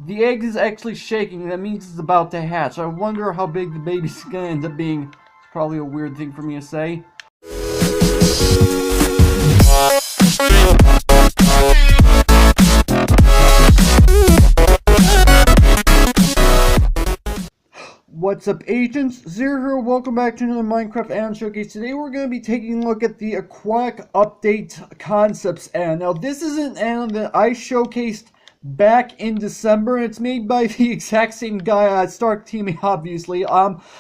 The egg is actually shaking. That means it's about to hatch. I wonder how big the baby's gonna end up being. It's probably a weird thing for me to say. What's up, agents? Zero here. Welcome back to another Minecraft add-on showcase. Today we're going to be taking a look at the Aquatic Update Concepts Add-on. Now, this is an add-on that I showcased back in December. It's made by the exact same guy at Stark Team, obviously.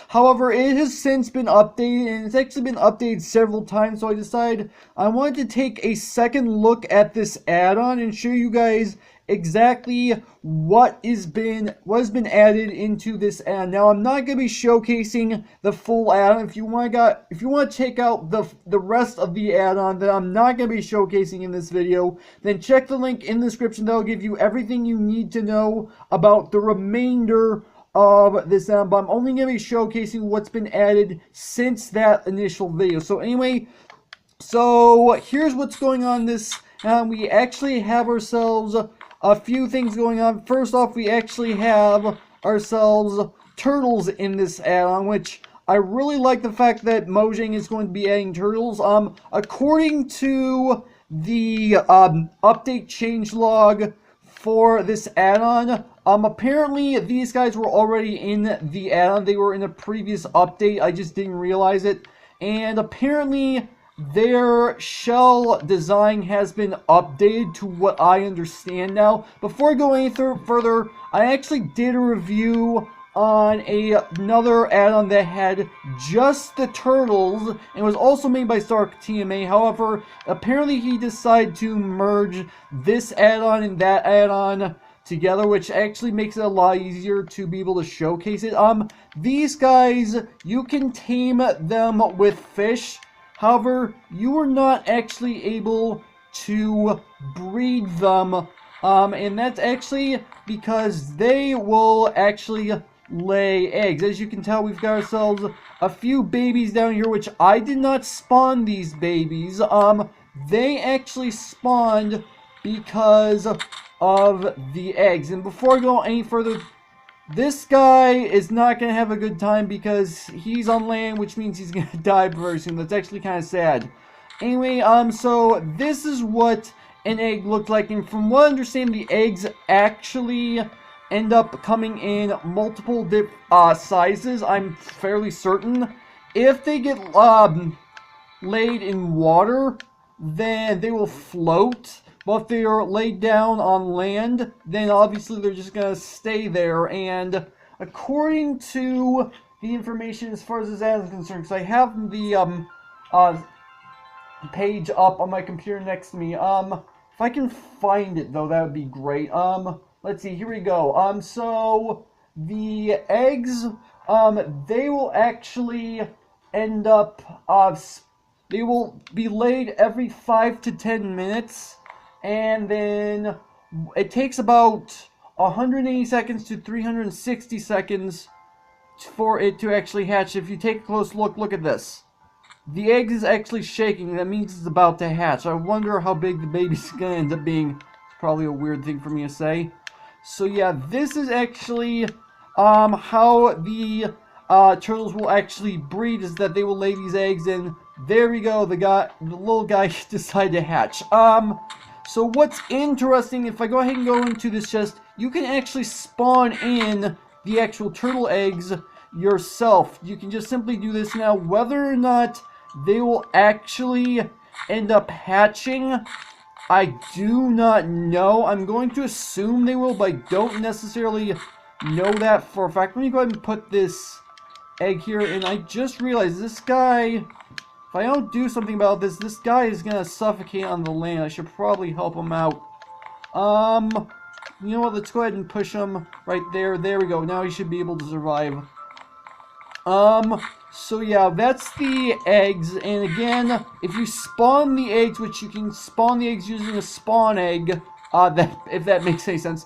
However, it has since been updated, and it's actually been updated several times. So I decided I wanted to take a second look at this add-on and show you guys exactly what has been added into this add-on. Now, I'm not going to be showcasing the full add-on. If you want to check out the rest of the add-on that I'm not going to be showcasing in this video, then check the link in the description. That'll give you everything you need to know about the remainder of this add-on. But I'm only going to be showcasing what's been added since that initial video. So anyway, so here's what's going on in this. We actually have ourselves a few things going on. First off, we actually have ourselves turtles in this add-on, which I really like the fact that Mojang is going to be adding turtles. According to the update changelog for this add-on, apparently these guys were already in the add-on. They were in a previous update. I just didn't realize it. And apparently their shell design has been updated to what I understand now. Before going further, I actually did a review on another add-on that had just the turtles and was also made by Stark TMA. However, apparently he decided to merge this add-on and that add-on together, which actually makes it a lot easier to be able to showcase it. These guys, you can tame them with fish. However, you are not actually able to breed them, and that's actually because they will actually lay eggs. As you can tell, we've got ourselves a few babies down here, which I did not spawn these babies. They actually spawned because of the eggs. And before I go any further, this guy is not going to have a good time because he's on land, which means he's going to die very soon. That's actually kind of sad. Anyway, so this is what an egg looked like. And from what I understand, the eggs actually end up coming in multiple sizes. I'm fairly certain. If they get laid in water, then they will float. But if they are laid down on land, then obviously they're just going to stay there. And according to the information as far as this ad is concerned, because I have the page up on my computer next to me. If I can find it, though, that would be great. Let's see, here we go. So the eggs, they will actually end up, they will be laid every 5 to 10 minutes. And then it takes about 180 seconds to 360 seconds for it to actually hatch. If you take a close look at this. The egg is actually shaking. That means it's about to hatch. I wonder how big the baby's going to end up being. It's probably a weird thing for me to say. So yeah, this is actually how the turtles will actually breed, is that they will lay these eggs, and there we go. The little guy decided to hatch. So what's interesting, if I go ahead and go into this chest, you can actually spawn in the actual turtle eggs yourself. You can just simply do this. Now, whether or not they will actually end up hatching, I do not know. I'm going to assume they will, but I don't necessarily know that for a fact. Let me go ahead and put this egg here, and I just realized this guy, if I don't do something about this, this guy is going to suffocate on the land. I should probably help him out. You know what, let's go ahead and push him right there. There we go. Now he should be able to survive. So yeah, that's the eggs. And again, if you spawn the eggs, which you can spawn the eggs using a spawn egg, if that makes any sense,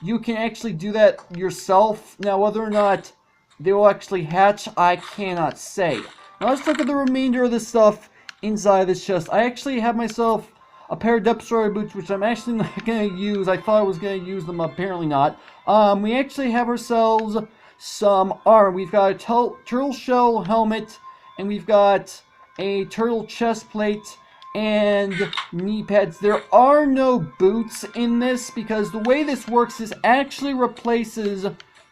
you can actually do that yourself. Now, whether or not they will actually hatch, I cannot say. Now let's look at the remainder of the stuff inside this chest. I actually have myself a pair of depth destroyer boots, which I'm actually not going to use. I thought I was going to use them, apparently not. We actually have ourselves some armor. We've got a turtle shell helmet, and we've got a turtle chest plate and knee pads. There are no boots in this because the way this works is actually replaces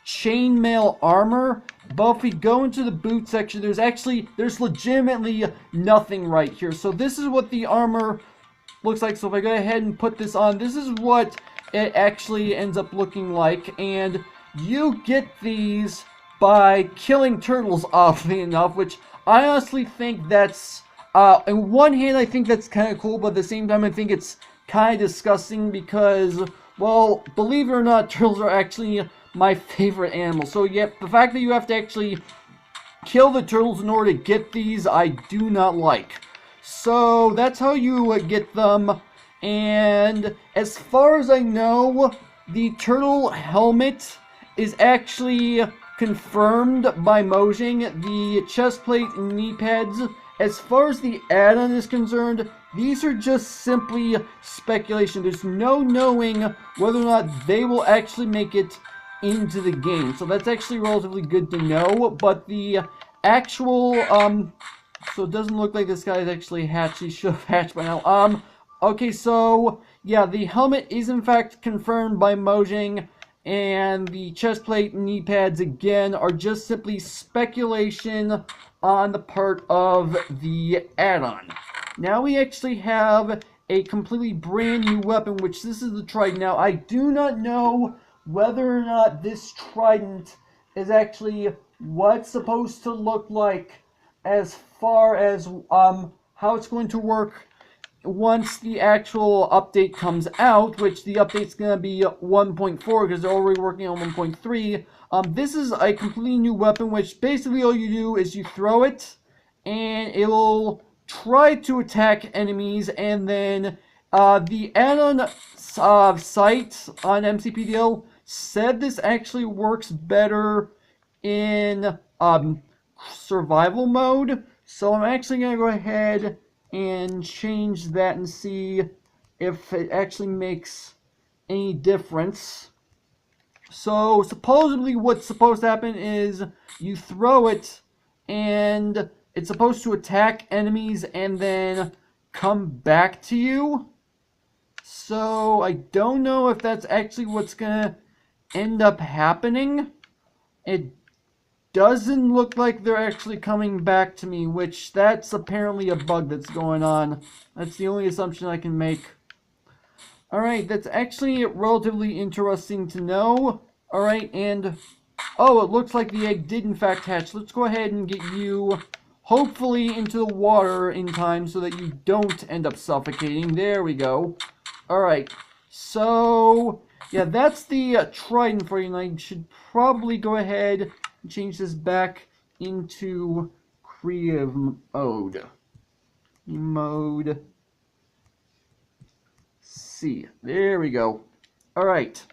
chainmail armor. But if we go into the boot section, there's legitimately nothing right here. So this is what the armor looks like. So if I go ahead and put this on, this is what it actually ends up looking like. And you get these by killing turtles, oddly enough, which I honestly think that's, on one hand, I think that's kind of cool, but at the same time, I think it's kind of disgusting because, well, believe it or not, turtles are actually my favorite animal. So, yeah, the fact that you have to actually kill the turtles in order to get these, I do not like. So, that's how you get them. And as far as I know, the turtle helmet is actually confirmed by Mojang. The chest plate and knee pads, as far as the add-on is concerned, these are just simply speculation. There's no knowing whether or not they will actually make it into the game. So that's actually relatively good to know. But the actual, so it doesn't look like this guy is actually hatched. He should have hatched by now. Okay, so, yeah, the helmet is in fact confirmed by Mojang. And the chest plate and knee pads, again, are just simply speculation on the part of the add-on. Now we actually have a completely brand new weapon, which this is the trident. Now, I do not know whether or not this trident is actually what it's supposed to look like as far as how it's going to work once the actual update comes out, which the update's going to be 1.4 because they're already working on 1.3. This is a completely new weapon, which basically all you do is you throw it, and it'll try to attack enemies, and then the add-on site on MCPDL said this actually works better in survival mode. So I'm actually going to go ahead and change that and see if it actually makes any difference. So supposedly what's supposed to happen is you throw it and it's supposed to attack enemies and then come back to you. So I don't know if that's actually what's gonna end up happening. It doesn't look like they're actually coming back to me, which that's apparently a bug that's going on. That's the only assumption I can make. Alright, that's actually relatively interesting to know. Alright, and oh, it looks like the egg did in fact hatch. Let's go ahead and get you hopefully into the water in time so that you don't end up suffocating. There we go. Alright, so yeah, that's the trident for you, and I should probably go ahead and change this back into creative mode. Mode C. There we go. Alright.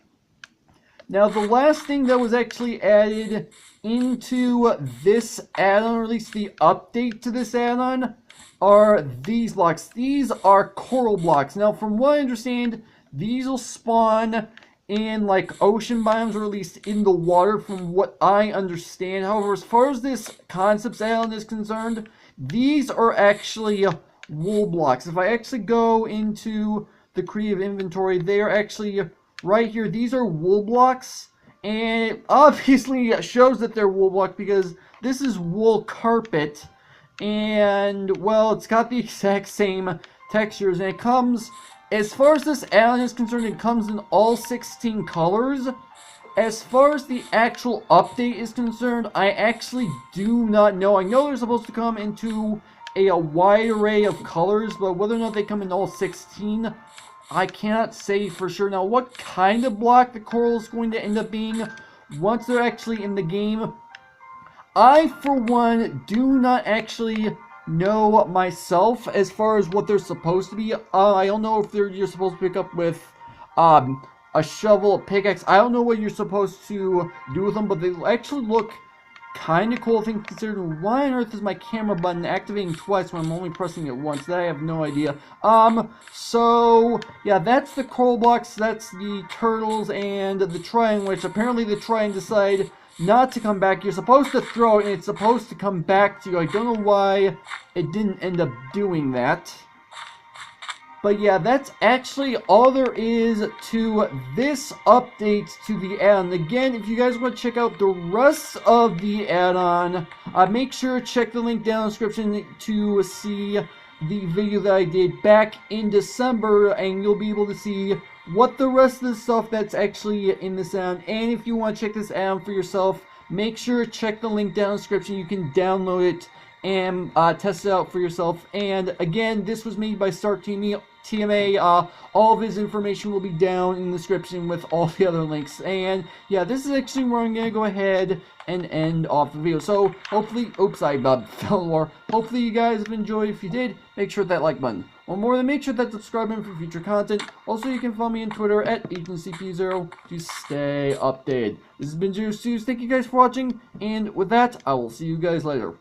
Now, the last thing that was actually added into this add-on, or at least the update to this add-on, are these blocks. These are coral blocks. Now, from what I understand, these will spawn in like ocean biomes, or at least in the water, from what I understand. However, as far as this concepts add-on is concerned, these are actually wool blocks. If I actually go into the creative inventory, they are actually right here. These are wool blocks, and it obviously shows that they're wool block because this is wool carpet, and well, it's got the exact same textures, and it comes, as far as this add-on is concerned, it comes in all 16 colors. As far as the actual update is concerned, I actually do not know. I know they're supposed to come into a wide array of colors, but whether or not they come in all 16, I cannot say for sure. Now, what kind of block the coral is going to end up being once they're actually in the game, I, for one, do not actually know myself as far as what they're supposed to be. I don't know if you're supposed to pick up with a shovel, a pickaxe. I don't know what you're supposed to do with them, but they actually look kind of cool thing considering why on earth is my camera button activating twice when I'm only pressing it once. That I have no idea. So yeah, that's the coral blocks, that's the turtles, and the trident, which apparently the trident decided not to come back. You're supposed to throw it and it's supposed to come back to you. I don't know why it didn't end up doing that. But yeah, that's actually all there is to this update to the add-on. Again, if you guys want to check out the rest of the add-on, make sure to check the link down in the description to see the video that I did back in December, and you'll be able to see what the rest of the stuff that's actually in this add-on. And if you want to check this add-on for yourself, make sure to check the link down in the description. You can download it and test it out for yourself. And again, this was made by Start TMA. All of his information will be down in the description with all the other links. And yeah, this is actually where I'm gonna go ahead and end off the video. So hopefully, oops, I fell more. Hopefully you guys have enjoyed. If you did, make sure that like button. One more than make sure that subscribe button for future content. Also, you can follow me on Twitter at AgentCP0 to stay updated. This has been Juice. Thank you guys for watching, and with that, I will see you guys later.